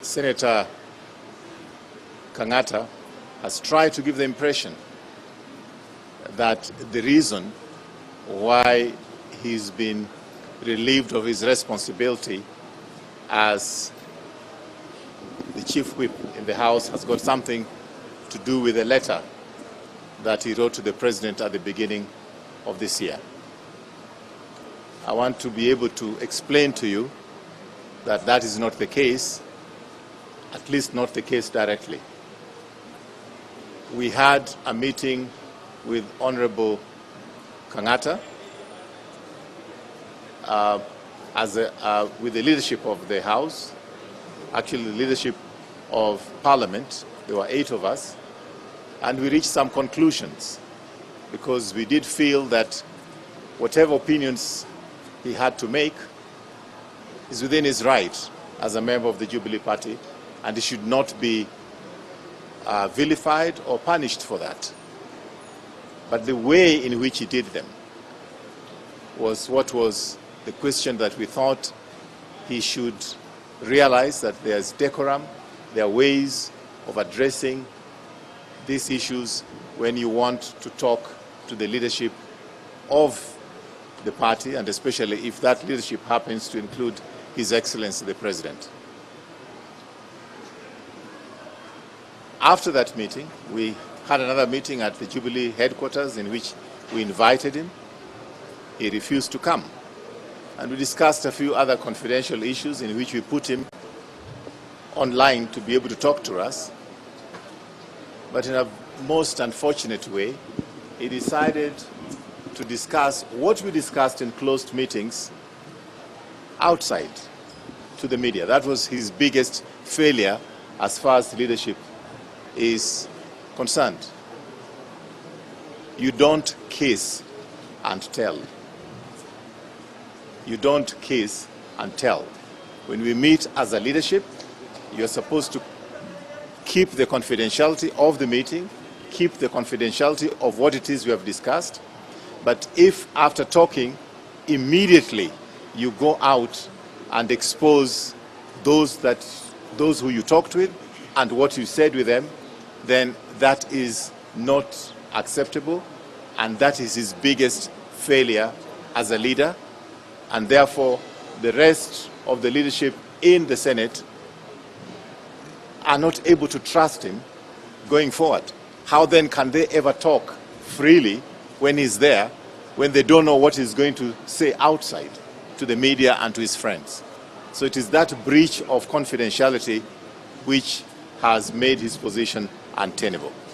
Senator Kang'ata has tried to give the impression that the reason why he's been relieved of his responsibility as the chief whip in the House has got something to do with a letter that he wrote to the President at the beginning of this year. I want to be able to explain to you that that is not the case, at least not the case directly. We had a meeting with Honorable Kang'ata with the leadership of the House, actually the leadership of Parliament. There were 8 of us, and we reached some conclusions because we did feel that whatever opinions he had to make is within his right as a member of the Jubilee Party, and he should not be vilified or punished for that. But the way in which he did them was what was the question that we thought he should realize, that there's decorum, there are ways of addressing these issues when you want to talk to the leadership of the party, and especially if that leadership happens to include His Excellency the President. After that meeting, we had another meeting at the Jubilee headquarters in which we invited him. He refused to come. And we discussed a few other confidential issues in which we put him online to be able to talk to us. But in a most unfortunate way, he decided to discuss what we discussed in closed meetings outside to the media. That was his biggest failure as far as leadership is concerned. You don't kiss and tell. You don't kiss and tell. When we meet as a leadership, you're supposed to keep the confidentiality of the meeting, keep the confidentiality of what it is we have discussed. But if after talking, immediately you go out and expose those who you talked with and what you said with them, then that is not acceptable, and that is his biggest failure as a leader. And therefore, the rest of the leadership in the Senate are not able to trust him going forward. How then can they ever talk freely when he's there, when they don't know what he's going to say outside to the media and to his friends? So it is that breach of confidentiality which has made his position untenable.